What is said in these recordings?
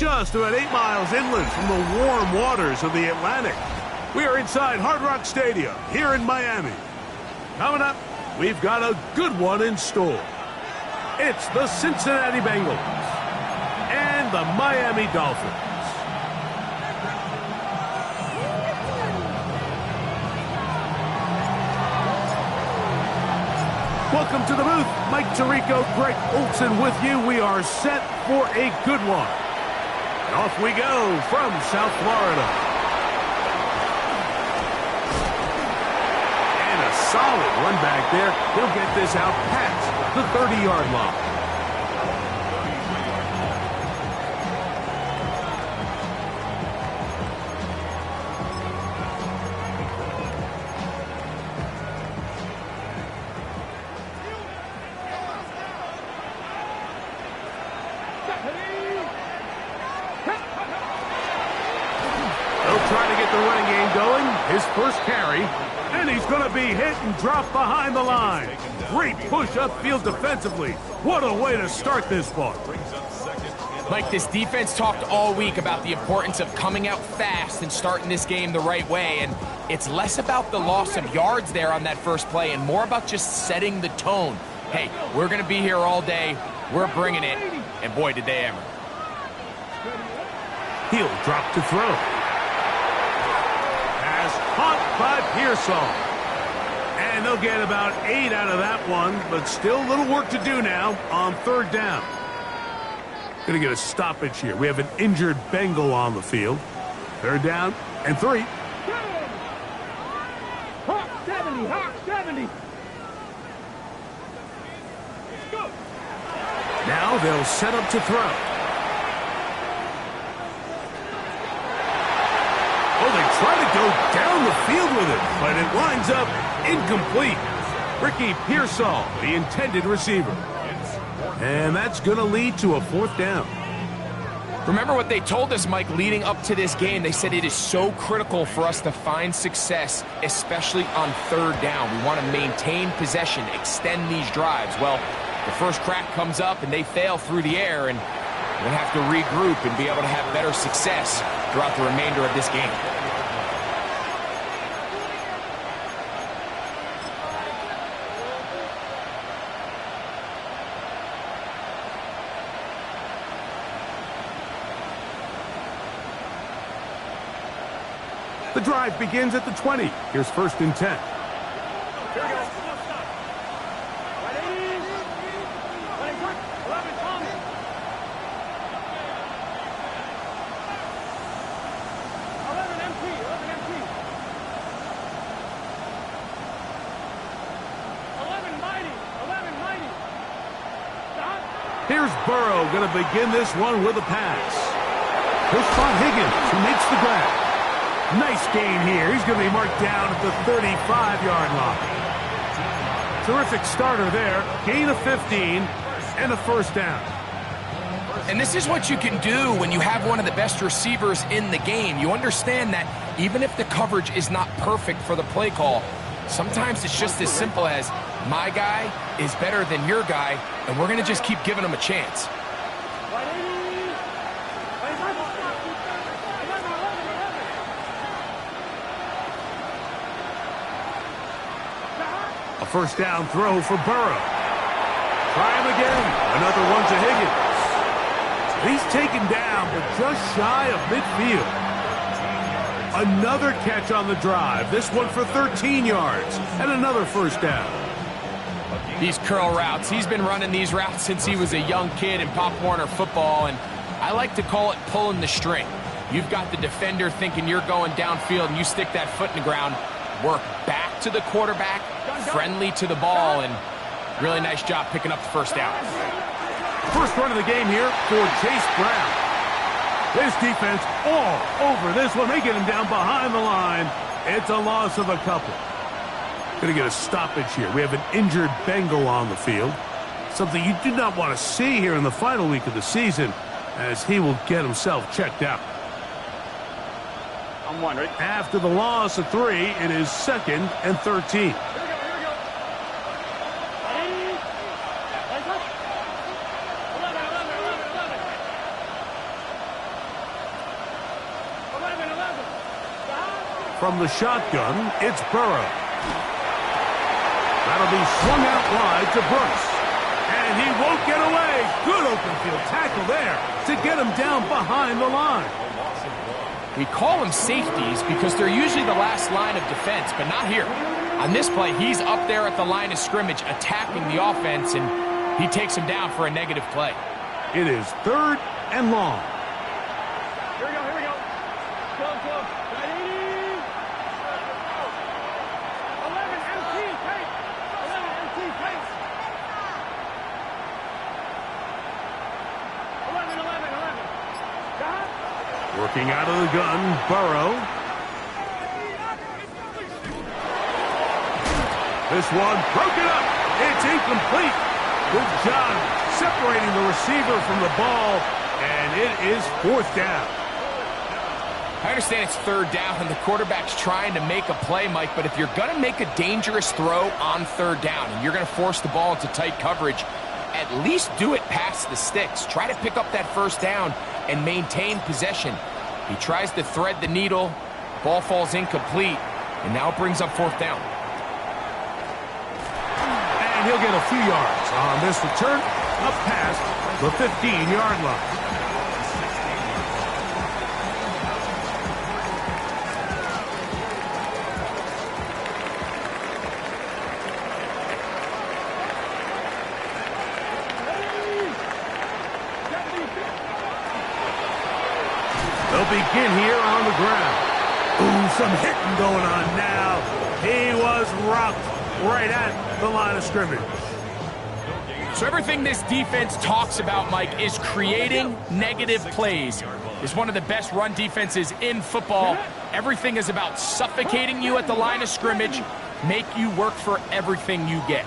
just about 8 miles inland from the warm waters of the Atlantic. We are inside Hard Rock Stadium here in Miami. Coming up, we've got a good one in store. It's the Cincinnati Bengals and the Miami Dolphins. Welcome to the booth. Mike Tirico, Greg Olson with you. We are set for a good one. And off we go from South Florida. And a solid run back there. He'll get this out past the 30-yard line. His first carry, and he's going to be hit and dropped behind the line. Great push upfield defensively. What a way to start this one. Mike, this defense talked all week about the importance of coming out fast and starting this game the right way, and it's less about the loss of yards there on that first play and more about just setting the tone. Hey, we're going to be here all day. We're bringing it, and boy, did they ever. He'll drop to throw. Caught by Pearsall. And they'll get about 8 out of that one, but still a little work to do now on third down. Going to get a stoppage here. We have an injured Bengal on the field. Third down and 3. Hawk 70, Hawk 70. Now they'll set up to throw. Try to go down the field with it, but it winds up incomplete. Ricky Pearsall, the intended receiver. And that's going to lead to a 4th down. Remember what they told us, Mike, leading up to this game. They said it is so critical for us to find success, especially on third down. We want to maintain possession, extend these drives. Well, the first crack comes up and they fail through the air, and we're going to have to regroup and be able to have better success throughout the remainder of this game. The drive begins at the 20. Here's 1st and 10. Here we go. Right 80. 11 coming. 11 empty. 11 empty. 11 mighty. 11 mighty. Stop. Here's Burrow going to begin this one with a pass. Here's Von Higgins, who makes the grab. Nice gain here. He's going to be marked down at the 35-yard line. Terrific starter there. Gain of 15 and a 1st down. And this is what you can do when you have one of the best receivers in the game. You understand that even if the coverage is not perfect for the play call, sometimes it's just as simple as my guy is better than your guy, and we're going to just keep giving him a chance. A 1st down throw for Burrow. Try him again. Another one to Higgins. He's taken down, but just shy of midfield. Another catch on the drive. This one for 13 yards and another 1st down. These curl routes. He's been running these routes since he was a young kid in Pop Warner football, and I like to call it pulling the string. You've got the defender thinking you're going downfield, and you stick that foot in the ground, work back to the quarterback, friendly to the ball, and really nice job picking up the 1st down. First run of the game here for Chase Brown. This defense all over this one. They get him down behind the line. It's a loss of a couple. Going to get a stoppage here. We have an injured Bengal on the field. Something you do not want to see here in the final week of the season, as he will get himself checked out. I'm wondering. After the loss of 3, it is 2nd and 13. From the shotgun, it's Burrow. That'll be swung out wide to Brooks. And he won't get away. Good open field tackle there to get him down behind the line. We call them safeties because they're usually the last line of defense, but not here. On this play, he's up there at the line of scrimmage attacking the offense, and he takes him down for a negative play. It is 3rd and long. Here we go, here we go. Close. Ready? 11 MT, pace. 11 MT, pace. 11. Got it? Working out of the gun, Burrow. This one broken up. It's incomplete. Good job separating the receiver from the ball, and it is 4th down. I understand it's 3rd down and the quarterback's trying to make a play, Mike, but if you're going to make a dangerous throw on 3rd down and you're going to force the ball into tight coverage, at least do it past the sticks. Try to pick up that 1st down and maintain possession. He tries to thread the needle, ball falls incomplete, and now it brings up 4th down. And he'll get a few yards on this return up past the 15-yard line. They'll begin here on the ground. Ooh, some hitting going on now. He was rocked right at the line of scrimmage. So everything this defense talks about, Mike, is creating negative plays. It's one of the best run defenses in football. Everything is about suffocating you at the line of scrimmage, make you work for everything you get.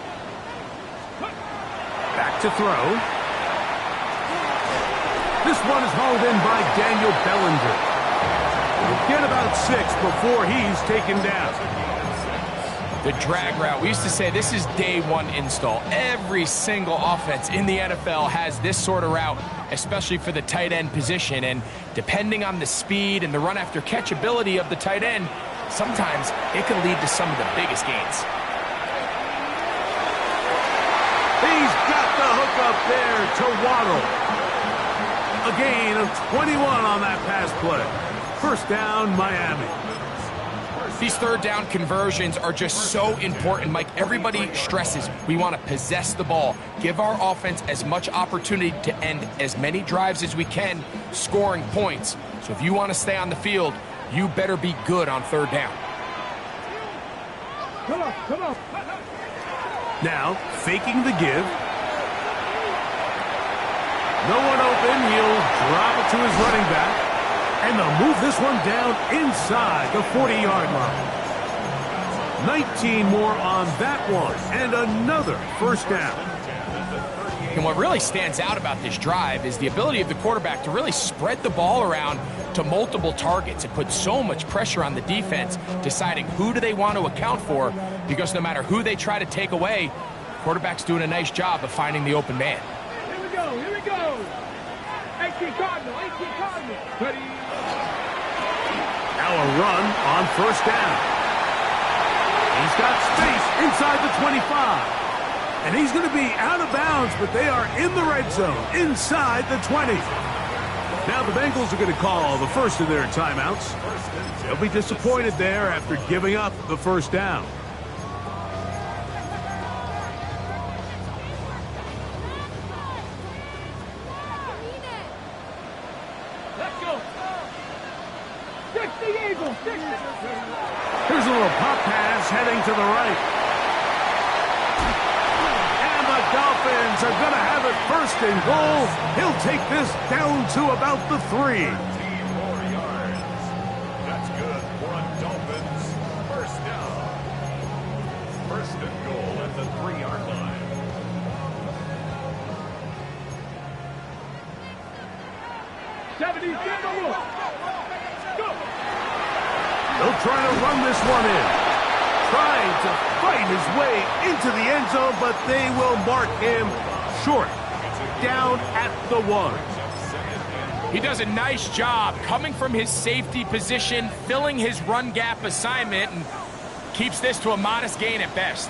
Back to throw. This one is hauled in by Daniel Bellinger. He'll get about 6 before he's taken down. The drag route. We used to say this is day 1 install. Every single offense in the NFL has this sort of route, especially for the tight end position. And depending on the speed and the run after catch ability of the tight end, sometimes it can lead to some of the biggest gains. He's got the hook up there to Waddle. A gain of 21 on that pass play. 1st down, Miami. These 3rd down conversions are just so important, Mike. Everybody stresses we want to possess the ball, give our offense as much opportunity to end as many drives as we can, scoring points. So if you want to stay on the field, you better be good on 3rd down. Come on. Now, faking the give. No one open. He'll drop it to his running back. And they'll move this one down inside the 40-yard line. 19 more on that one. And another 1st down. And what really stands out about this drive is the ability of the quarterback to really spread the ball around to multiple targets. It puts so much pressure on the defense, deciding who do they want to account for, because no matter who they try to take away, the quarterback's doing a nice job of finding the open man. Here we go. 18 Cardinal. Ready? Now a run on 1st down. He's got space inside the 25. And he's going to be out of bounds, but they are in the red zone, inside the 20. Now the Bengals are going to call the first of their timeouts. They'll be disappointed there after giving up the 1st down. Let's go. Stick the Eagles. Here's a little pop pass heading to the right. And the Dolphins are going to have it 1st and goal. He'll take this down to about the 3. That's good for a Dolphins 1st down. 1st and goal at the 3-yard line. He'll try to run this one in. Trying to fight his way into the end zone, but they will mark him short. Down at the 1. He does a nice job coming from his safety position, filling his run gap assignment, and keeps this to a modest gain at best.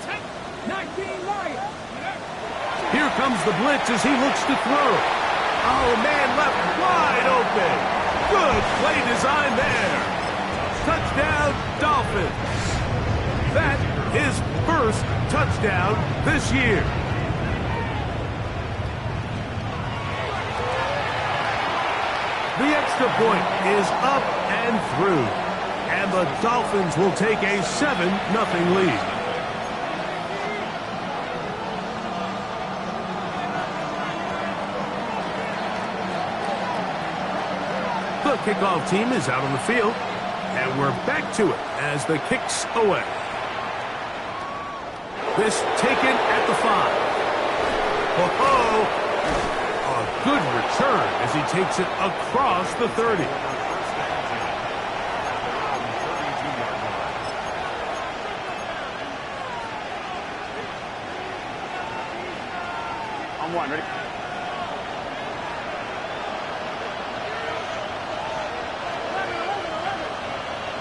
Here comes the blitz as he looks to throw. Oh, man left wide open. Good play design there. Touchdown, Dolphins. That his first touchdown this year. The extra point is up and through, and the Dolphins will take a 7-0 lead. The kickoff team is out on the field, and we're back to it as the kick's away. This taken at the 5. Oh-ho! A good return as he takes it across the 30. On one, ready?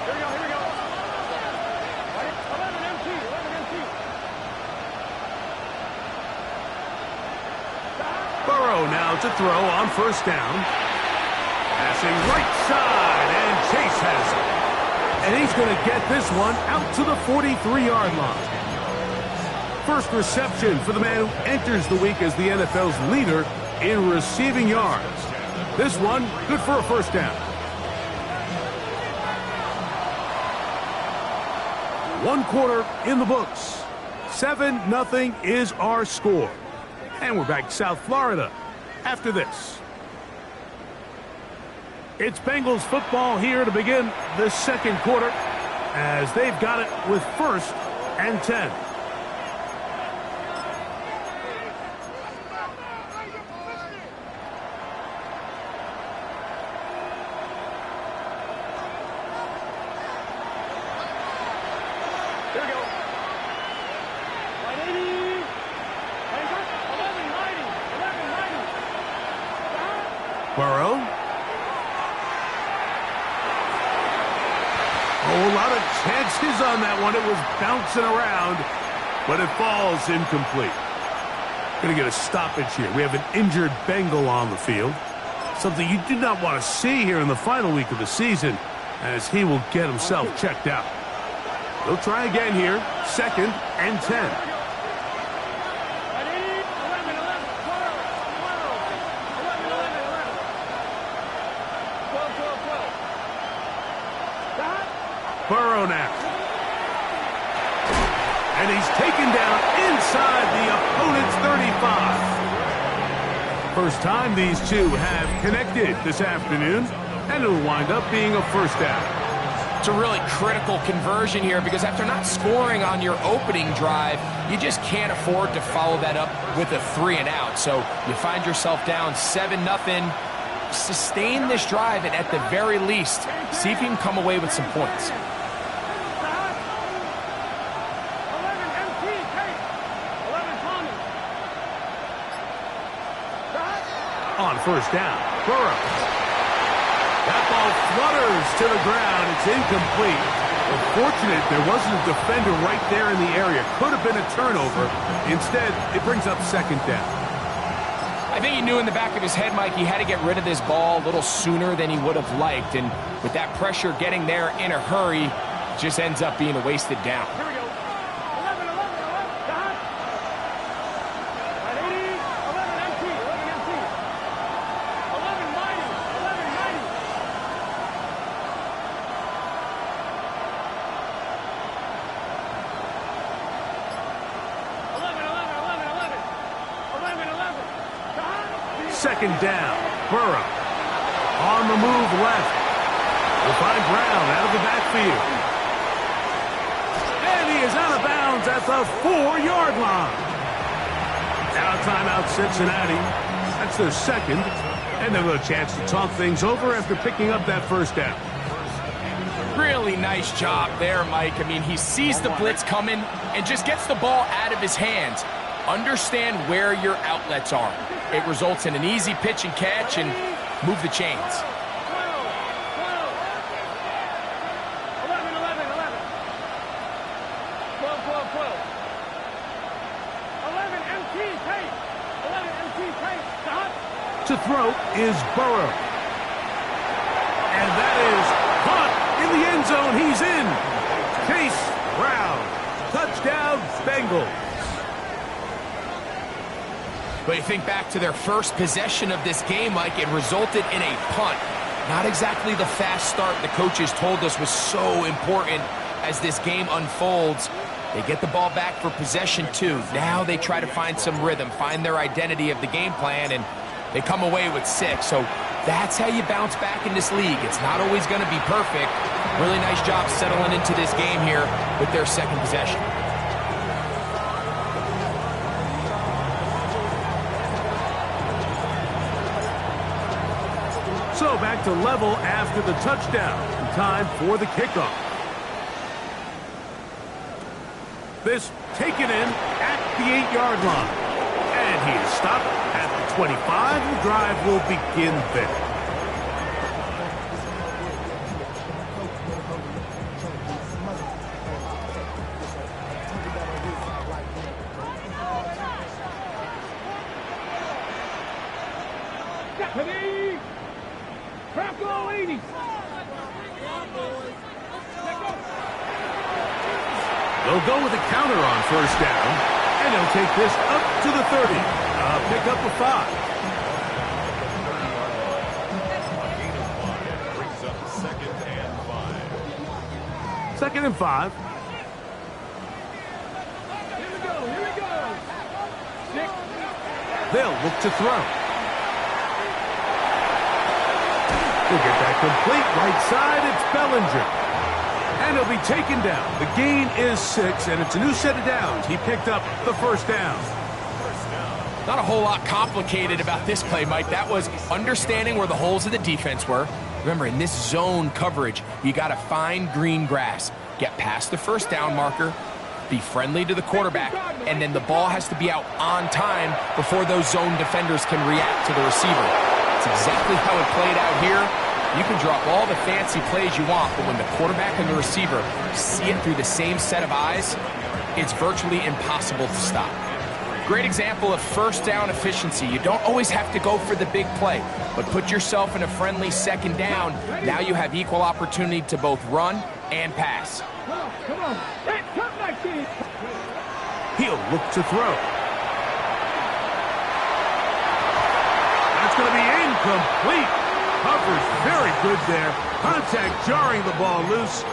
Here we go, here we go. Ready? 11 MT, 11 MT. Burrow now to throw on first down. Passing right side, and Chase has it. And he's going to get this one out to the 43-yard line. First reception for the man who enters the week as the NFL's leader in receiving yards. This one, good for a first down. 1 quarter in the books. 7-0 is our score. And we're back to South Florida after this. It's Bengals football here to begin the second quarter as they've got it with 1st and 10. Here we go. 180. Hands up. 1190. 1190. Burrow. Oh, a lot of chances on that one. It was bouncing around, but it falls incomplete. Going to get a stoppage here. We have an injured Bengal on the field. Something you do not want to see here in the final week of the season, as he will get himself checked out. They'll try again here. 2nd and 10. 180. 11, 11. 12, 11, 11. 12, 12, 12. Stop. Burrow now. And he's taken down inside the opponent's 35. First time these two have connected this afternoon, and it'll wind up being a first down. It's a really critical conversion here because after not scoring on your opening drive, you just can't afford to follow that up with a 3 and out. So you find yourself down 7-0. Sustain this drive and at the very least, see if you can come away with some points. On first down, Burrow. That ball flutters to the ground. It's incomplete. Fortunate there wasn't a defender right there in the area. Could have been a turnover. Instead, it brings up 2nd down. I think he knew in the back of his head, Mike, he had to get rid of this ball a little sooner than he would have liked. And with that pressure getting there in a hurry, it just ends up being a wasted down. Here we go. 11, 11, 11. Stop. 180. 11 MT. 11 MT. 1190. 1190. 11, 11, 11, 11. 11, 11. Stop. 2nd down, Burrow. On the move left. We'll find Brown out of the backfield. And he is out of bounds at the 4-yard line. Now timeout Cincinnati. That's their 2nd. And they'll have a chance to talk things over after picking up that first down. Really nice job there, Mike. I mean, he sees the blitz coming and just gets the ball out of his hands. Understand where your outlets are. It results in an easy pitch and catch, and move the chains. 12, 11, 11, 11. 12, 12, 12. 11, MT, tight. 11, MT, tight. Stop. To throw is Burrow. And that is caught in the end zone. He's in. Chase Brown. Touchdown, Bengals. But you think back to their first possession of this game, Mike, it resulted in a punt. Not exactly the fast start the coaches told us was so important as this game unfolds. They get the ball back for possession 2. Now they try to find some rhythm, find their identity of the game plan, and they come away with 6. So that's how you bounce back in this league. It's not always going to be perfect. Really nice job settling into this game here with their second possession. So back to level after the touchdown. Time for the kickoff. This taken in at the 8-yard line. And he is stopped at the 25. The drive will begin there. Ready? Crackle 80. They'll go with a counter on first down, and they'll take this up to the 30. Pick up a 5. Brings up 2nd and 5. 2nd and 5. Here we go. Here we go. 6. They'll look to throw. We'll get that complete right side. It's Bellinger. And he'll be taken down. The gain is 6, and it's a new set of downs. He picked up the first down. Not a whole lot complicated about this play, Mike. That was understanding where the holes of the defense were. Remember, in this zone coverage, you got to find green grass. Get past the first down marker, be friendly to the quarterback, and then the ball has to be out on time before those zone defenders can react to the receiver. That's exactly how it played out here. You can drop all the fancy plays you want, but when the quarterback and the receiver see it through the same set of eyes, it's virtually impossible to stop. Great example of first down efficiency. You don't always have to go for the big play, but put yourself in a friendly second down. Now you have equal opportunity to both run and pass. Come on, come on. Hey, cut my kid. He'll look to throw. That's going to be incomplete. Covers very good there. Contact jarring the ball loose,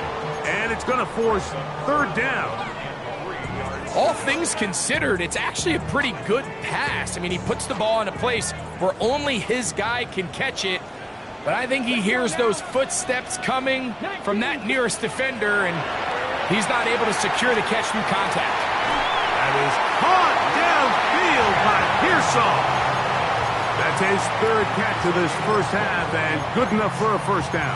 and it's going to force 3rd down. All things considered, it's actually a pretty good pass. I mean, he puts the ball in a place where only his guy can catch it, but I think he hears those footsteps coming from that nearest defender, and he's not able to secure the catch through contact. That is caught downfield by Pearsall. That's his 3rd catch of this first half, and good enough for a first down.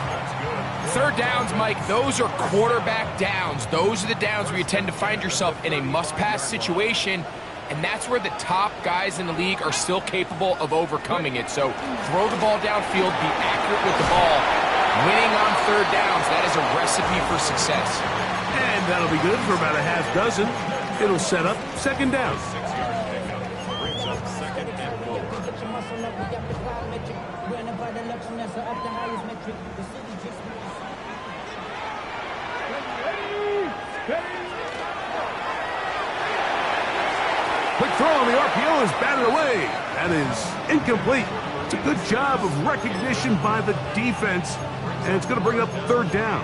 3rd downs, Mike, those are quarterback downs. Those are the downs where you tend to find yourself in a must-pass situation, and that's where the top guys in the league are still capable of overcoming it. So throw the ball downfield, be accurate with the ball. Winning on 3rd downs, that is a recipe for success. And that'll be good for about a half dozen. It'll set up 2nd down. 6-yard pickup. Brings up 2nd and 4. Quick throw on the RPO is batted away. That is incomplete. It's a good job of recognition by the defense, and it's going to bring up 3rd down.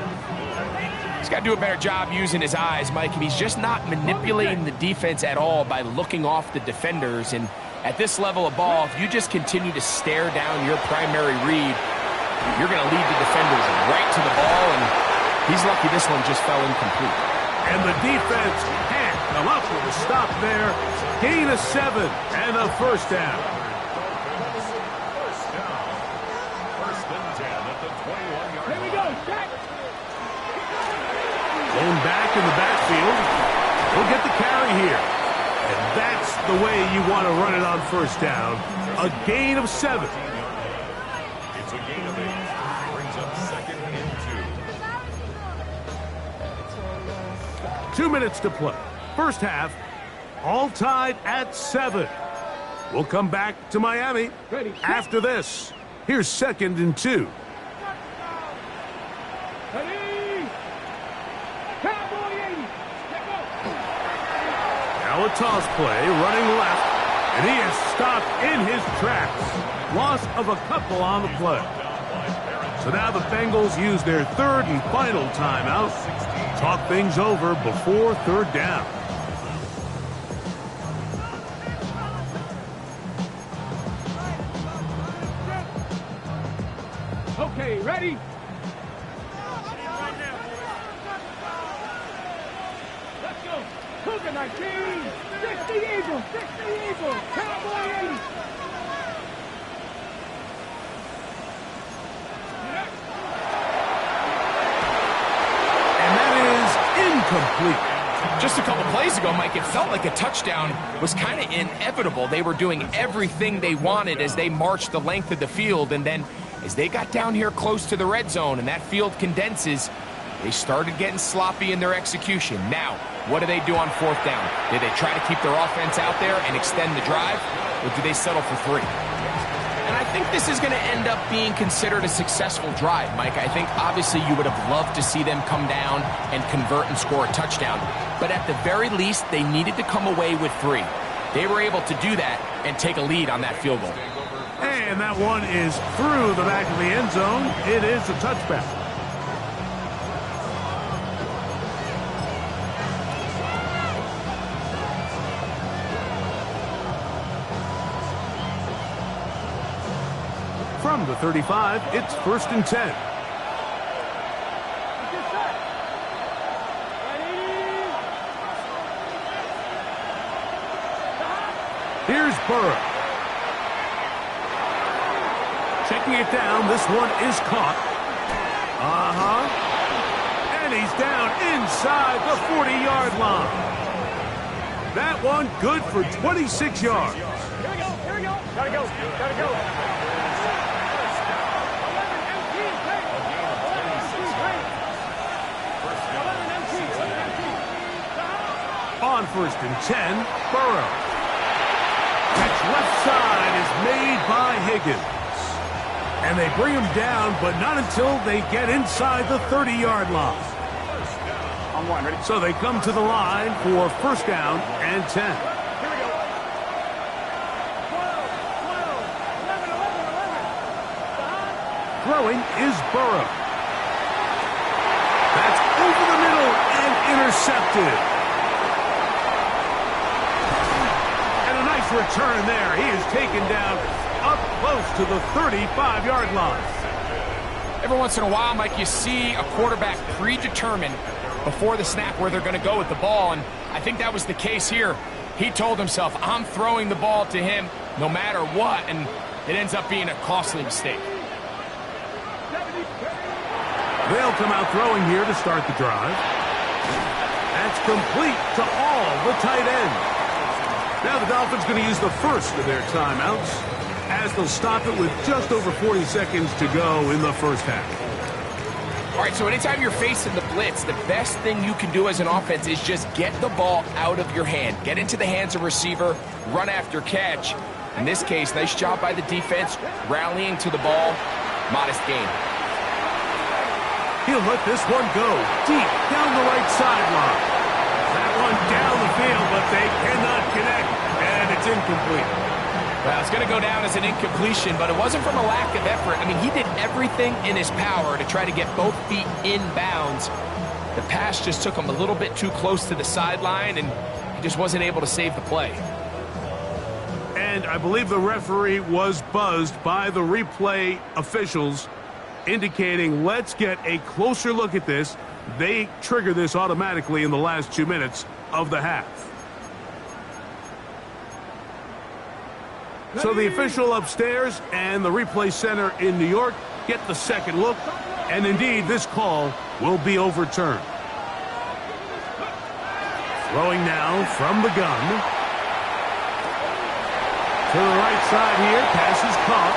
He's got to do a better job using his eyes, Mike, and he's just not manipulating the defense at all by looking off the defenders. And at this level of ball, if you just continue to stare down your primary read, you're going to lead the defenders right to the ball, and he's lucky this one just fell incomplete. And the defense can't come up with a stop there. Gain of 7 and a first down. First down. 1st and 10 at the 21-yard line. Here we go, Jack. Going back in the backfield. We'll get the carry here. And that's the way you want to run it on first down. A gain of 7. It's It's a gain of 8. Brings up 2nd and 2. 2 minutes to play. First half, all tied at 7. We'll come back to Miami after this. Here's 2nd and 2. Now a toss play, running left, and he is stopped in his tracks. Loss of a couple on the play. So now the Bengals use their 3rd and final timeout. Talk things over before 3rd down. Okay, ready? Let's go. Cougar 19. 60 Eagles. 60 Eagles. Cowboy 80. And that is incomplete. Just a couple plays ago, Mike, it felt like a touchdown was kind of inevitable. They were doing everything they wanted as they marched the length of the field, and then as they got down here close to the red zone and that field condenses, they started getting sloppy in their execution. Now, what do they do on 4th down? Do they try to keep their offense out there and extend the drive, or do they settle for 3? And I think this is going to end up being considered a successful drive, Mike. I think obviously you would have loved to see them come down and convert and score a touchdown. But at the very least, they needed to come away with 3. They were able to do that and take a lead on that field goal. And that one is through the back of the end zone. It is a touchback. From the 35, it's 1st and 10. Here's Burrow. Checking it down. This one is caught. And he's down inside the 40-yard line. That one good for 26 yards. Here we go. Here we go. Gotta go. Gotta go. 11 On 1st and 10, Burrow. Catch left side is made by Higgins. And they bring him down, but not until they get inside the 30-yard line. On 1, ready? So they come to the line for 1st down and 10. Here we go. 12, 11. Throwing is Burrow. That's over the middle and intercepted. And a nice return there. He is taken down up close to the 35-yard line. Every once in a while, Mike, you see a quarterback predetermine before the snap where they're going to go with the ball, and I think that was the case here. He told himself, I'm throwing the ball to him no matter what, and it ends up being a costly mistake. They'll come out throwing here to start the drive. That's complete to all the tight ends. Now the Dolphins going to use the first of their timeouts as they'll stop it with just over 40 seconds to go in the first half. All right, so anytime you're facing the blitz, the best thing you can do as an offense is just get the ball out of your hand. Get into the hands of receiver, run after catch. In this case, nice job by the defense, rallying to the ball. Modest gain. He'll let this one go deep down the right sideline. That one down the field, but they cannot connect, and it's incomplete. Well, it's going to go down as an incompletion, but it wasn't from a lack of effort. I mean, he did everything in his power to try to get both feet in bounds. The pass just took him a little bit too close to the sideline, and he just wasn't able to save the play. And I believe the referee was buzzed by the replay officials, indicating let's get a closer look at this. They trigger this automatically in the last 2 minutes of the half. So the official upstairs and the replay center in New York get the second look, and indeed this call will be overturned. Throwing now from the gun. To the right side here, pass is caught.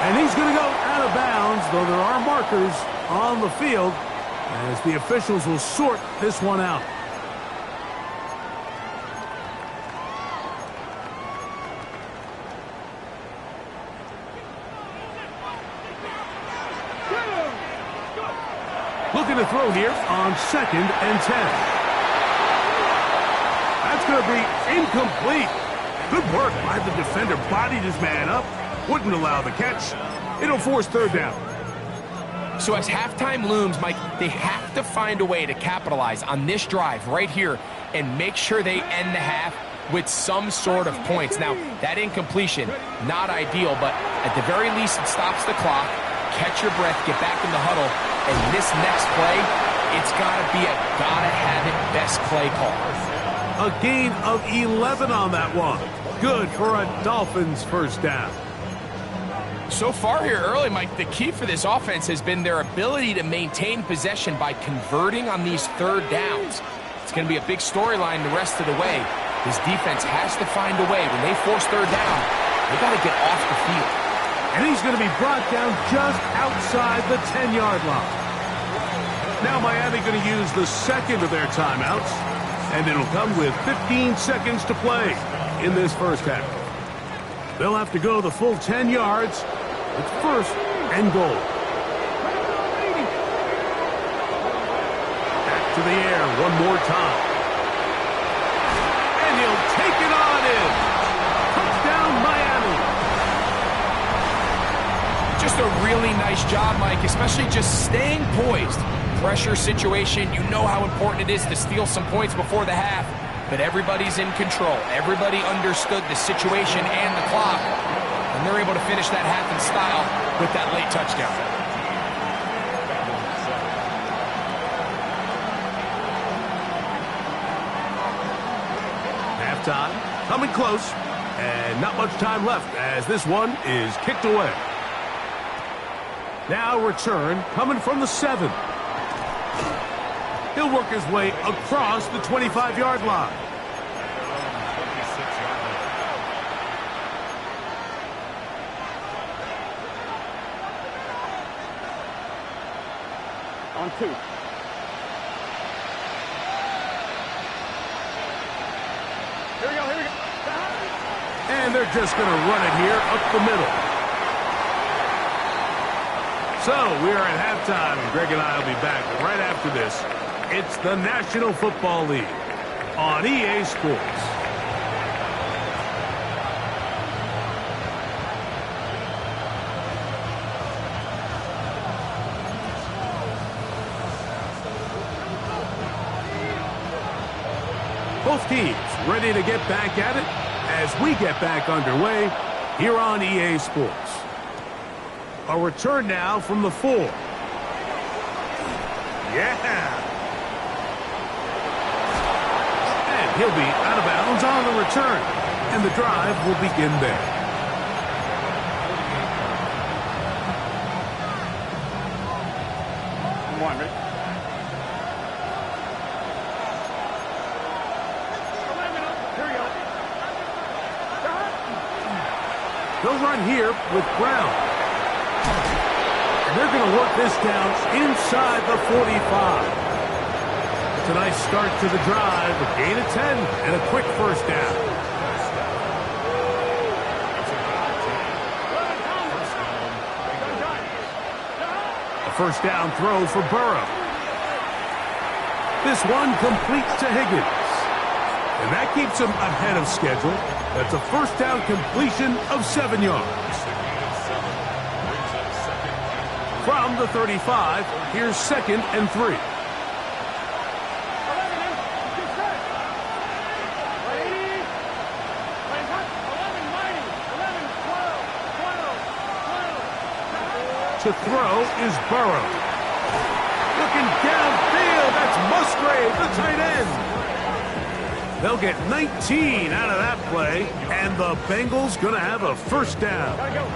And he's going to go out of bounds, though there are markers on the field as the officials will sort this one out. Looking to throw here on 2nd and 10. That's going to be incomplete. Good work by the defender. Bodied his man up. Wouldn't allow the catch. It'll force 3rd down. So as halftime looms, Mike, they have to find a way to capitalize on this drive right here and make sure they end the half with some sort of points. Now, that incompletion, not ideal, but at the very least, it stops the clock. Catch your breath, get back in the huddle, and this next play, it's got to be a gotta-have-it best play call. A gain of 11 on that one. Good for a Dolphins 1st down. So far here early, Mike, the key for this offense has been their ability to maintain possession by converting on these 3rd downs. It's going to be a big storyline the rest of the way. This defense has to find a way. When they force 3rd down, they got to get off the field. And he's going to be brought down just outside the 10-yard line. Now Miami going to use the 2nd of their timeouts, and it'll come with 15 seconds to play in this 1st half. They'll have to go the full 10 yards. It's 1st and goal. Back to the air one more time. And he'll take it on in. Touchdown, Miami. Just a really nice job, Mike, especially just staying poised. Pressure situation, you know how important it is to steal some points before the half, but everybody's in control. Everybody understood the situation and the clock, and they're able to finish that half in style with that late touchdown. Halftime, coming close, and not much time left as this one is kicked away. Now return coming from the 7. He'll work his way across the 25-yard line. On 2. Here we go, here we go. And they're just going to run it here up the middle. So, we are at halftime, and Greg and I will be back right after this. It's the National Football League on EA Sports. Both teams ready to get back at it as we get back underway here on EA Sports. A return now from the 4. Yeah! And he'll be out of bounds on the return. And the drive will begin there. Come on, Rick. Here we go. They'll run here with Brown. And they're going to work this down inside the 45. It's a nice start to the drive, a gain of 10 and a quick 1st down. A 1st down throw for Burrow. This one completes to Higgins. And that keeps him ahead of schedule. That's a 1st down completion of 7 yards. From the 35, here's 2nd and 3. To throw is Burrow. Looking downfield, that's Musgrave, the tight end. They'll get 19 out of that play, and the Bengals going to have a 1st down. Gotta go.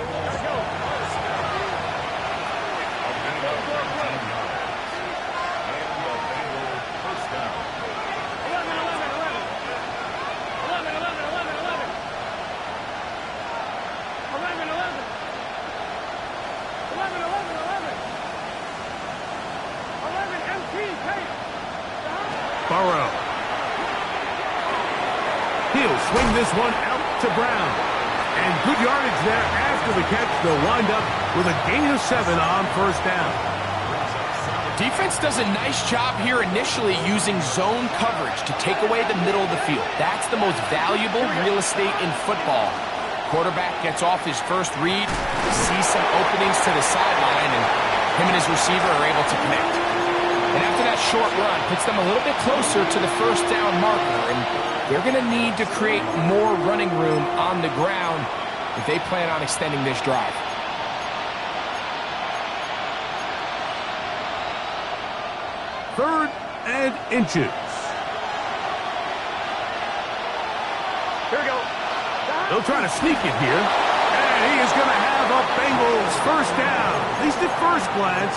Burrow. He'll swing this one out to Brown. And good yardage there after the catch. They'll wind up with a gain of 7 on first down. Defense does a nice job here initially using zone coverage to take away the middle of the field. That's the most valuable real estate in football. Quarterback gets off his first read, sees some openings to the sideline, and him and his receiver are able to connect. And after that short run, puts them a little bit closer to the first down marker, and they're going to need to create more running room on the ground if they plan on extending this drive. Third and inches. Here we go. They'll try to sneak it here. And he is going to have a Bengals first down. At least at first glance,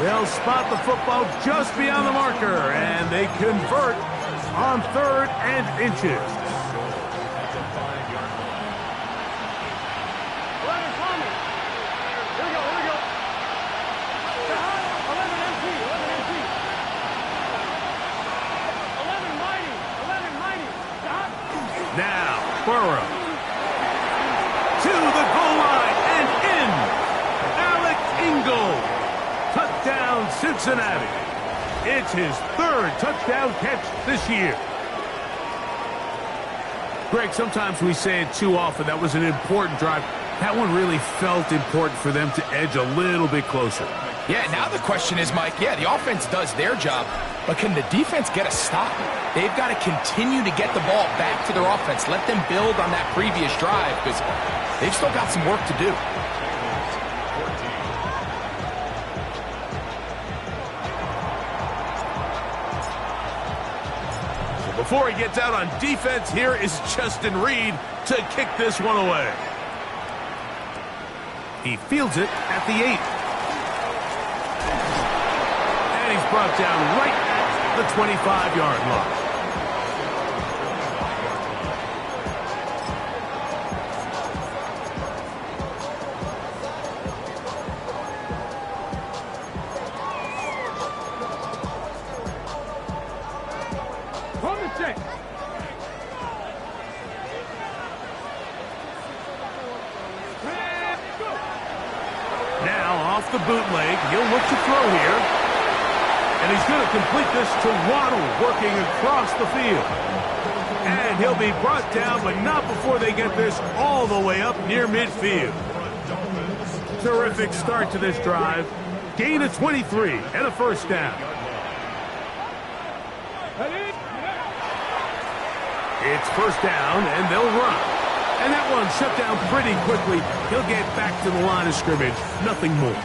they'll spot the football just beyond the marker, and they convert on third and inches. 11 Tommy. Here we go, here we go. 11 MT, 11 MT. 11 Mighty, 11 Mighty. Stop. Now, Burrow. To the goal line and in. Alec Ingold. Touchdown, Cincinnati. It's his third touchdown catch this year. Greg, sometimes we say it too often. That was an important drive. That one really felt important for them to edge a little bit closer. Yeah, now the question is, Mike, the offense does their job, but can the defense get a stop? They've got to continue to get the ball back to their offense. Let them build on that previous drive because they've still got some work to do. Before he gets out on defense, here is Justin Reed to kick this one away. He fields it at the 8. And he's brought down right at the 25-yard line. The bootleg, he'll look to throw here. And he's going to complete this to Waddle, working across the field. And he'll be brought down, but not before they get this all the way up near midfield. Terrific start to this drive. Gain of 23 and a first down. It's first down, and they'll run. And that one shut down pretty quickly. He'll get back to the line of scrimmage. Nothing more.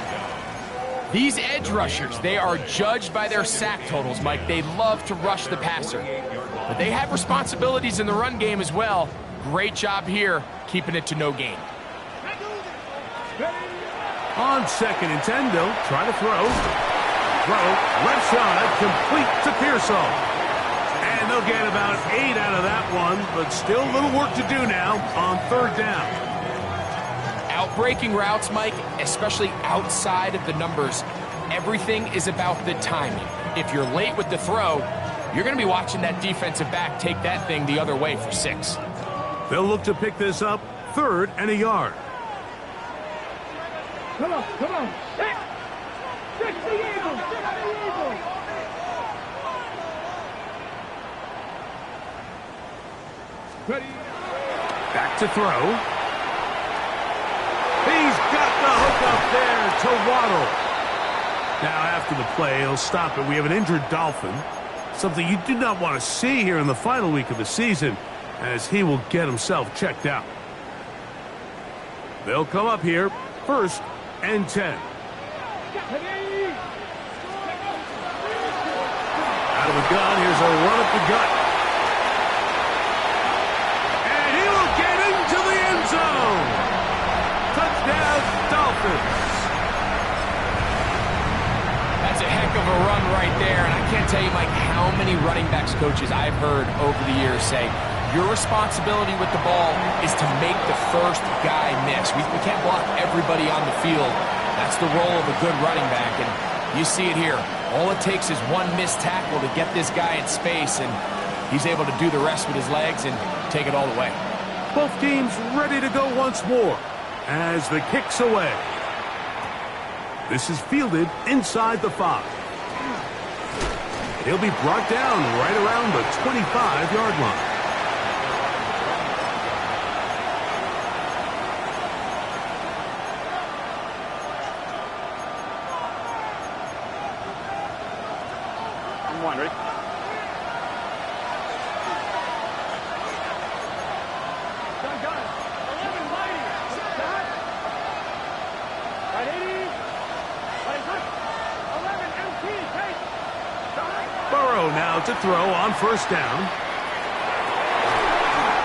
These edge rushers, they are judged by their sack totals, Mike. They love to rush the passer. But they have responsibilities in the run game as well. Great job here, keeping it to no gain. On 2nd and 10, they'll try to throw. Left side, complete to Pearsall. And they'll get about 8 out of that one, but still a little work to do now on 3rd down. Breaking routes, Mike, especially outside of the numbers, everything is about the timing. If you're late with the throw, you're going to be watching that defensive back take that thing the other way for 6. They'll look to pick this up 3rd and a yard. Come on. 60 Eagles, 60 Eagles. Ready. Back to throw. He's got the hook up there to Waddle. Now, after the play, he'll stop it. We have an injured Dolphin, something you do not want to see here in the final week of the season, as he will get himself checked out. They'll come up here, 1st and 10. Out of the gun, here's a run up the gut. And he will get into the end zone. Touchdown, Dolphins. That's a heck of a run right there, and I can't tell you, Mike, how many running backs coaches I've heard over the years say, your responsibility with the ball is to make the first guy miss. We can't block everybody on the field. That's the role of a good running back, and You see it here. All it takes is one missed tackle to get this guy in space, and he's able to do the rest with his legs and take it all the way. Both teams ready to go once more as the kick's away. This is fielded inside the 5. He'll be brought down right around the 25-yard line. One, ready? Gun. 11 mighty. Stop. Right 80. Right hut. 11 MT. Take. Stop. Burrow now to throw on first down.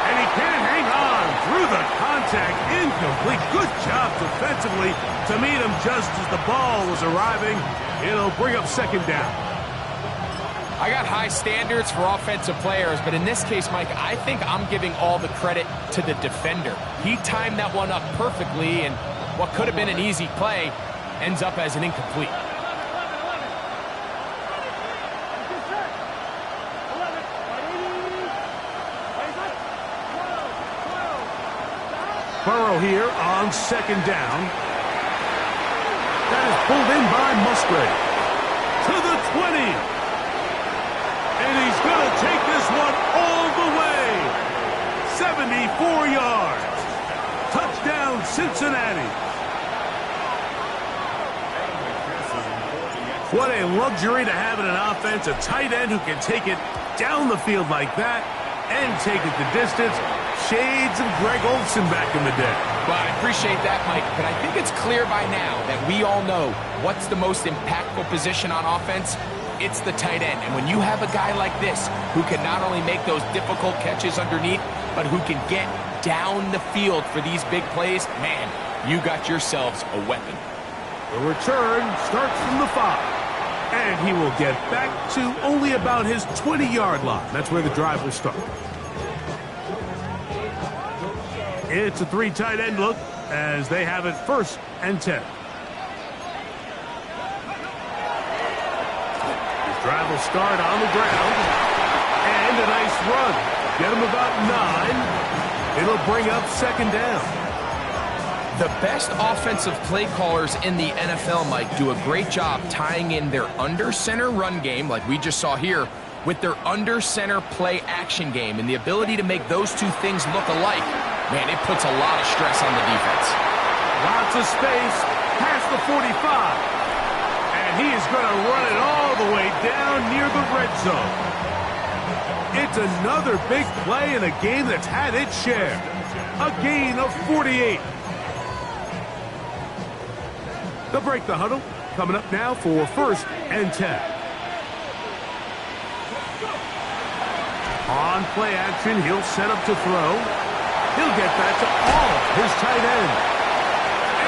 And he can't hang on through the contact. Incomplete. Good job defensively to meet him just as the ball was arriving. It'll bring up second down. I got high standards for offensive players, but in this case, Mike, I think I'm giving all the credit to the defender. He timed that one up perfectly, and what could have been an easy play ends up as an incomplete. Burrow here on second down. That is pulled in by Musgrave. To the 20. And he's going to take this one all the way. 74 yards. Touchdown, Cincinnati. What a luxury to have in an offense. A tight end who can take it down the field like that and take it the distance. Shades of Greg Olsen back in the day. Well, I appreciate that, Mike, but I think it's clear by now that we all know what's the most impactful position on offense. It's the tight end. And when you have a guy like this who can not only make those difficult catches underneath, but who can get down the field for these big plays, man, you got yourselves a weapon. The return starts from the 5. And he will get back to only about his 20-yard line. That's where the drive will start. It's a 3 tight end look as they have it 1st and 10. Drive will start on the ground. And a nice run. Get him about 9. It'll bring up second down. The best offensive play callers in the NFL, Mike, do a great job tying in their under-center run game, like we just saw here, with their under-center play action game. And the ability to make those two things look alike, man, it puts a lot of stress on the defense. Lots of space past the 45. And he is going to run it all the way down near the red zone. It's another big play in a game that's had its share. A gain of 48. They'll break the huddle. Coming up now for 1st and 10. On play action, he'll set up to throw. He'll get that to all his tight ends.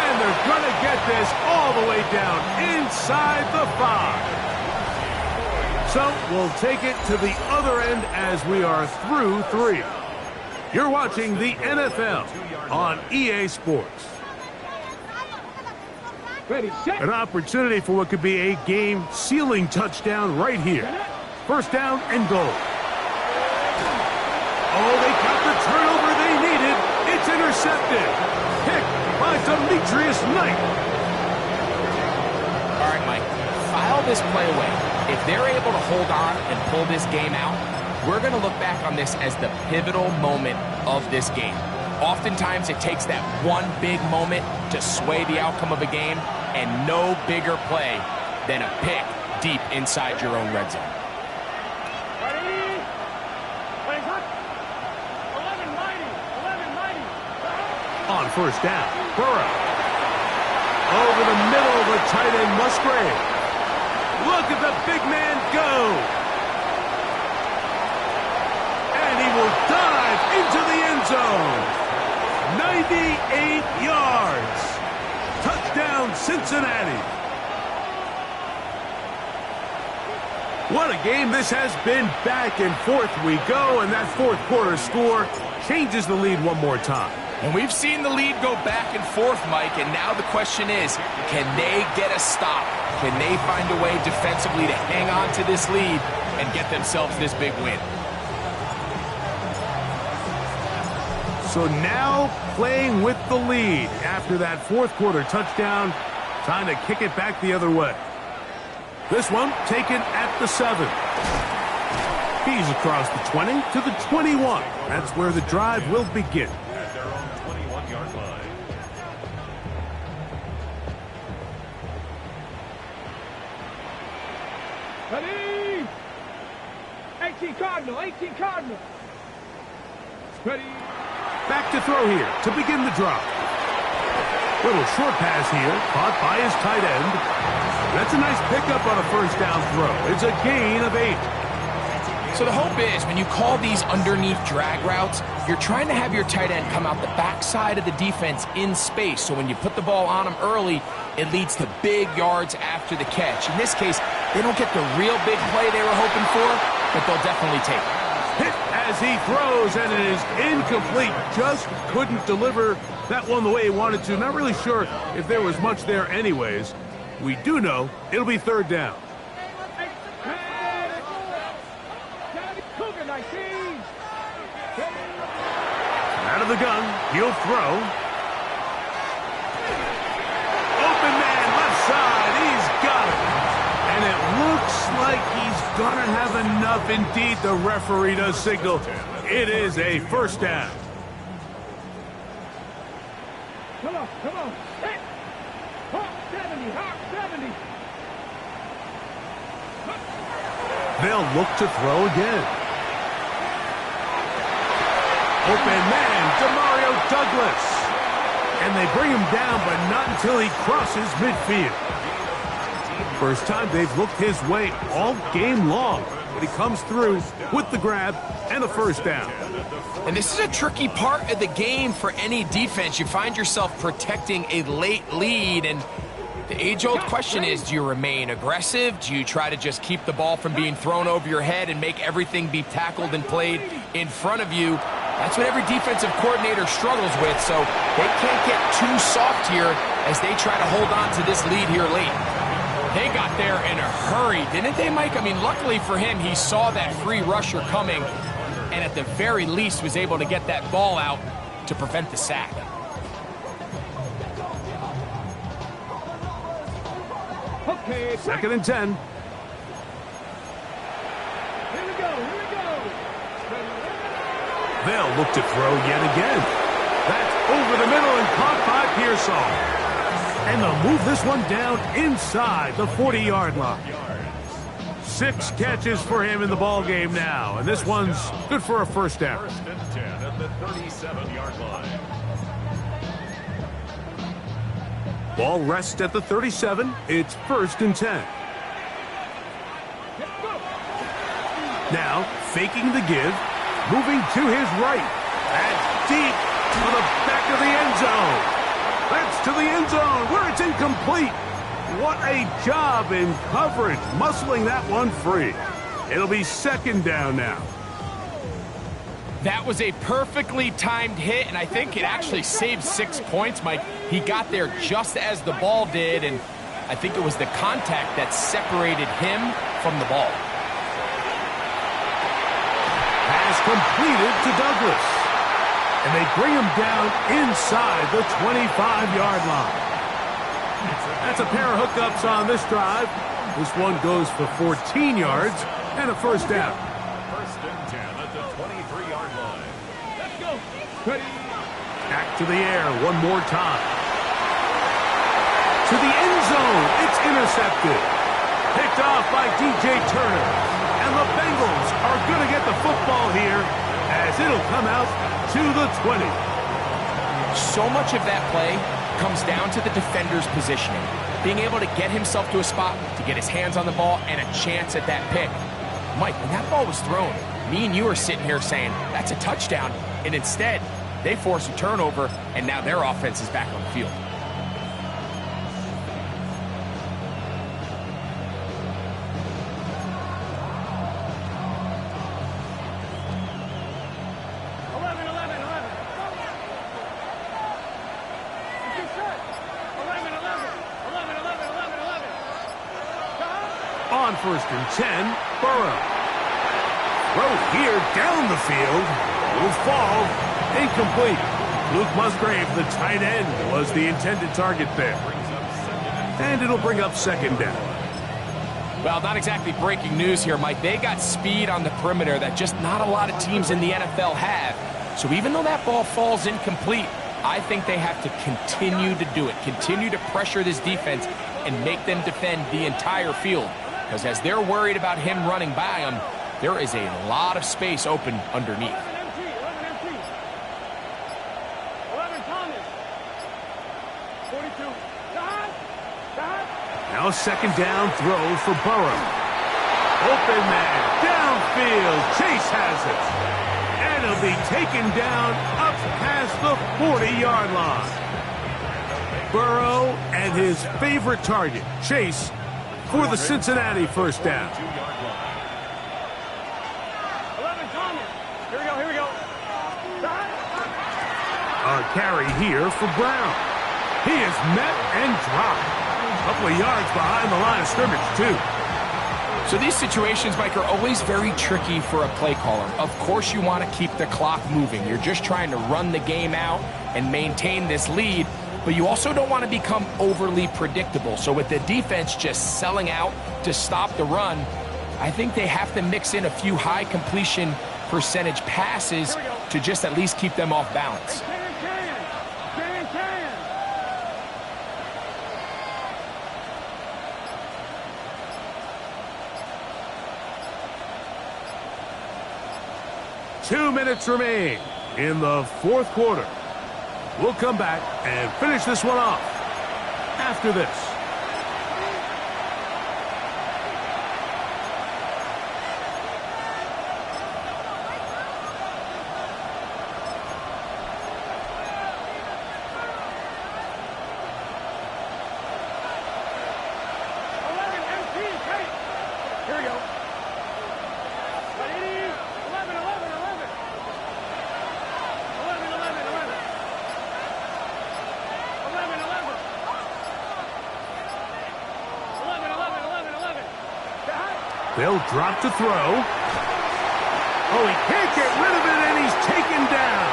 And they're going to get this all the way down inside the 5. So we'll take it to the other end as we are through 3. You're watching the NFL on EA Sports. Ready, set. An opportunity for what could be a game-sealing touchdown right here. 1st down and goal. Oh, they got the turnover they needed. It's intercepted. Picked by Demetrius Knight. All right, Mike, file this play away. If they're able to hold on and pull this game out, we're going to look back on this as the pivotal moment of this game. Oftentimes, it takes that one big moment to sway the outcome of a game, and no bigger play than a pick deep inside your own red zone. Ready? Play hot. 11 mighty. 11 mighty. On 1st down, Burrow. Over the middle of the tight end, Musgrave. Look at the big man go. And he will dive into the end zone. 98 yards. Touchdown, Cincinnati. What a game this has been. Back and forth we go, and that 4th quarter score changes the lead one more time. And we've seen the lead go back and forth, Mike, and now the question is, can they get a stop? Can they find a way defensively to hang on to this lead and get themselves this big win? So now playing with the lead after that fourth quarter touchdown, trying to kick it back the other way. This one taken at the 7. He's across the 20 to the 21. That's where the drive will begin. At their own 21-yard line. Ready? 18 Cardinal, 18 Cardinal. Ready? Back to throw here to begin the drive. Little short pass here, caught by his tight end. That's a nice pickup on a first down throw. It's a gain of 8. So the hope is when you call these underneath drag routes, you're trying to have your tight end come out the backside of the defense in space. So when you put the ball on him early, it leads to big yards after the catch. In this case, they don't get the real big play they were hoping for, but they'll definitely take it. Hit as he throws, and it is incomplete. Just couldn't deliver that one the way he wanted to. Not really sure if there was much there anyways. We do know it'll be third down. Cougar 19. Out of the gun, he'll throw. Open man, left side, he's got it. And it looks like he's gonna have enough. Indeed, the referee does signal. It is a first down. Come on, come on. Hit. Hawk 70, Hawk 70. They'll look to throw again. Open man, Demario Douglas. And they bring him down, but not until he crosses midfield. First time they've looked his way all game long, but he comes through with the grab and a first down. And this is a tricky part of the game for any defense. You find yourself protecting a late lead, and the age-old question is, do you remain aggressive? Do you try to just keep the ball from being thrown over your head and make everything be tackled and played in front of you? That's what every defensive coordinator struggles with, so they can't get too soft here as they try to hold on to this lead here late. They got there in a hurry, didn't they, Mike? I mean, luckily for him, he saw that free rusher coming and at the very least was able to get that ball out to prevent the sack. Okay, Second and 10. Here we go, here we go. They'll look to throw yet again. That's over the middle and caught by Pearsall. And they'll move this one down inside the 40-yard line. 6 catches for him in the ball game now, and this one's good for a first down. First and 10 at the 37-yard line. Ball rests at the 37. It's first and 10. Now, faking the give, moving to his right. That's deep to the back of the end zone. That's to the end zone where it's incomplete. What a job in coverage, muscling that one free. It'll be second down now. That was a perfectly timed hit, and I think it actually saved 6 points, Mike. He got there just as the ball did, and I think it was the contact that separated him from the ball. Pass completed to Douglas. And they bring him down inside the 25-yard line. That's a pair of hookups on this drive. This one goes for 14 yards and a first down. First and 10 at the 23-yard line. Let's go. Ready. Back to the air one more time. To the end zone. It's intercepted. Picked off by DJ Turner. And the Bengals are going to get the football here as it'll come out to the 20. So much of that play comes down to the defender's positioning. Being able to get himself to a spot, to get his hands on the ball, and a chance at that pick. Mike, when that ball was thrown, me and you are sitting here saying, that's a touchdown. And instead, they force a turnover, and now their offense is back on the field. first and 10, Burrow. Throw here down the field. Will fall. Incomplete. Luke Musgrave, the tight end, was the intended target there. And it'll bring up second down. Well, not exactly breaking news here, Mike. They got speed on the perimeter that just not a lot of teams in the NFL have. So even though that ball falls incomplete, I think they have to continue to do it, continue to pressure this defense and make them defend the entire field. Because as they're worried about him running by them, there is a lot of space open underneath. 11 Thomas. 42. Now second down throw for Burrow. Open man, downfield. Chase has it. And he'll be taken down up past the 40-yard line. Burrow and his favorite target, Chase, for the Cincinnati first down. 11 Thomas. Here we go. A carry here for Brown. He is met and dropped. A couple of yards behind the line of scrimmage, too. So these situations, Mike, are always very tricky for a play caller. Of course you want to keep the clock moving. You're just trying to run the game out and maintain this lead, but you also don't want to become overly predictable. So with the defense just selling out to stop the run, I think they have to mix in a few high completion percentage passes to just at least keep them off balance. Can. 2 minutes remain in the fourth quarter. We'll come back and finish this one off after this. They'll drop to throw. Oh, he can't get rid of it, and he's taken down.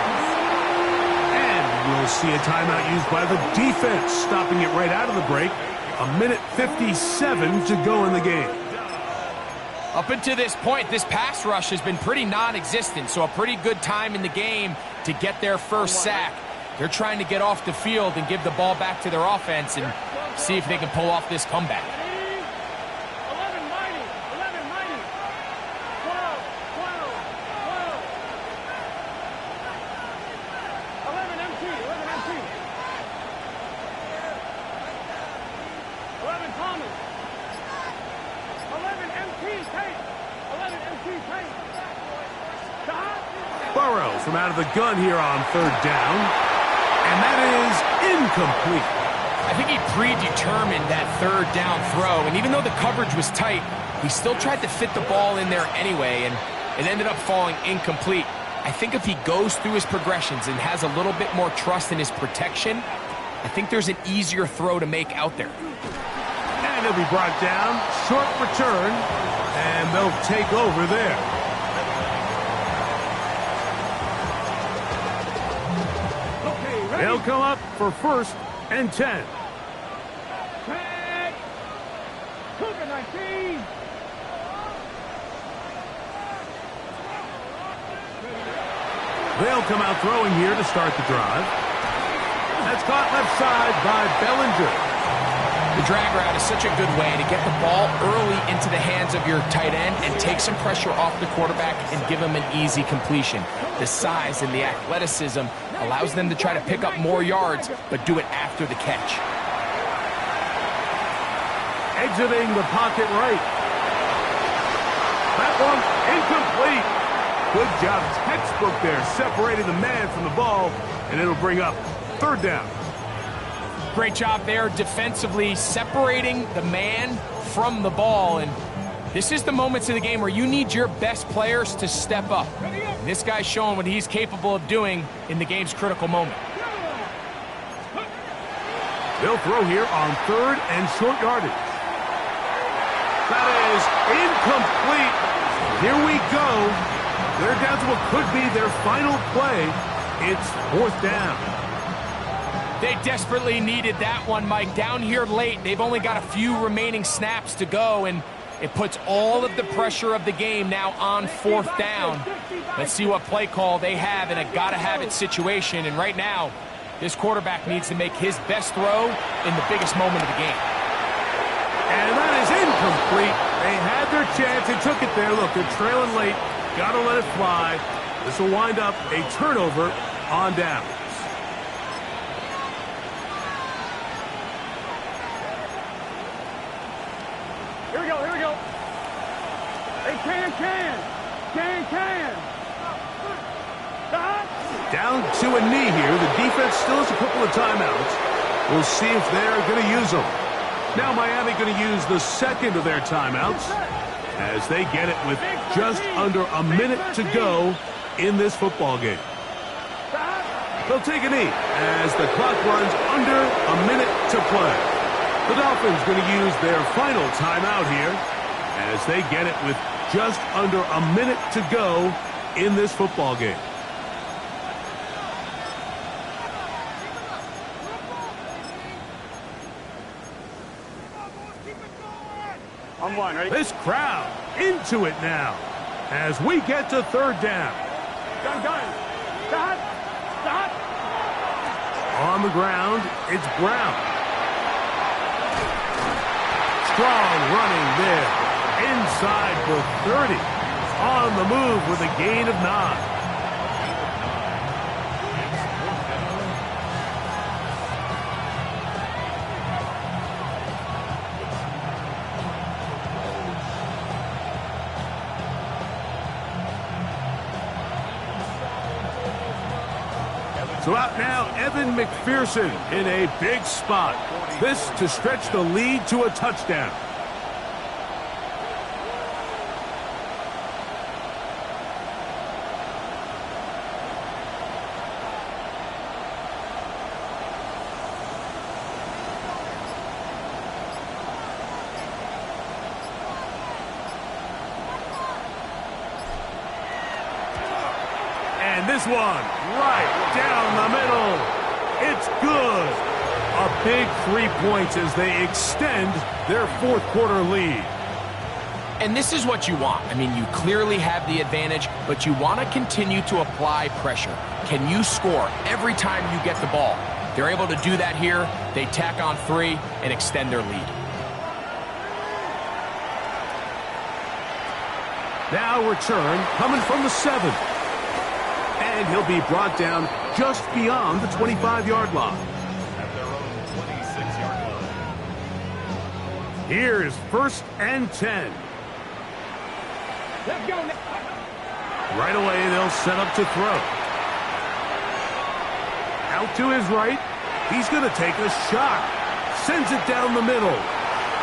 And we'll see a timeout used by the defense, stopping it right out of the break. 1:57 to go in the game. Up until this point, this pass rush has been pretty non-existent, so a pretty good time in the game to get their first sack. They're trying to get off the field and give the ball back to their offense and see if they can pull off this comeback. 11 Thomas. 11 MT Tate. 11 MT Tate. Burrow from out of the gun here on third down. And that is incomplete. I think he predetermined that third down throw, and even though the coverage was tight, he still tried to fit the ball in there anyway, and it ended up falling incomplete. I think if he goes through his progressions and has a little bit more trust in his protection, I think there's an easier throw to make out there. And he'll be brought down, short return, and they'll take over there. They'll come up for 1st and 10. Tag. Cougar 19. They'll come out throwing here to start the drive. That's caught left side by Bellinger. The drag route is such a good way to get the ball early into the hands of your tight end and take some pressure off the quarterback and give him an easy completion. The size and the athleticism allows them to try to pick up more yards, but do it after the catch. Exiting the pocket right. That one incomplete. Good job, textbook there, separating the man from the ball, and it'll bring up 3rd down. Great job there defensively, separating the man from the ball. And this is the moments of the game where you need your best players to step up. And this guy's showing what he's capable of doing in the game's critical moment. They'll throw here on 3rd and short yardage. That is incomplete. Here we go. They're down to what could be their final play. It's 4th down. They desperately needed that one, Mike. Down here late, they've only got a few remaining snaps to go, and it puts all of the pressure of the game now on 4th down. Let's see what play call they have in a gotta-have-it situation. And right now, this quarterback needs to make his best throw in the biggest moment of the game. And that is incomplete. They had their chance. They took it there. Look, they're trailing late. Got to let it fly. This will wind up a turnover on downs. Here we go, here we go. Hey, can. Stop. Down to a knee here. The defense still has a couple of timeouts. We'll see if they're going to use them. Now Miami going to use the second of their timeouts as they get it with just under a minute to go in this football game. They'll take a knee as the clock runs under a minute to play. The Dolphins going to use their final timeout here as they get it with just under a minute to go in this football game. On one, ready? This crowd into it now as we get to 3rd down. Done. Stop. On the ground, it's Brown. Strong running there. Inside the 30. On the move with a gain of 9. So out now, Evan McPherson in a big spot. This to stretch the lead to a touchdown. And this one, right down the middle. It's good. A big 3 points as they extend their 4th quarter lead. And this is what you want. I mean, you clearly have the advantage, but you want to continue to apply pressure. Can you score every time you get the ball? They're able to do that here. They tack on 3 and extend their lead. Now return coming from the 7. And he'll be brought down just beyond the 25-yard line. At their own 26-yard line. Here is 1st and 10. Let's go. Right away, they'll set up to throw. Out to his right. He's going to take a shot. Sends it down the middle.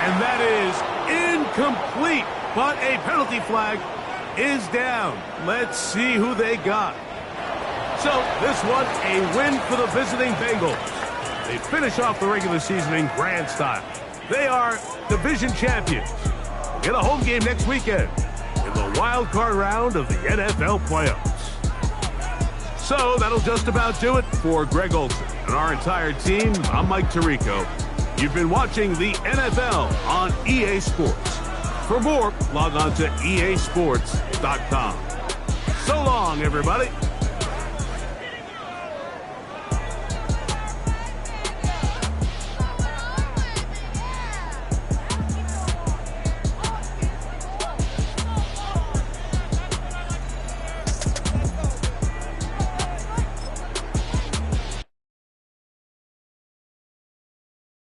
And that is incomplete. But a penalty flag is down. Let's see who they got. So this one, a win for the visiting Bengals. They finish off the regular season in grand style. They are division champions. Get a home game next weekend in the wild card round of the NFL playoffs. So that'll just about do it for Greg Olsen and our entire team. I'm Mike Tirico. You've been watching the NFL on EA Sports. For more, log on to easports.com. So long, everybody.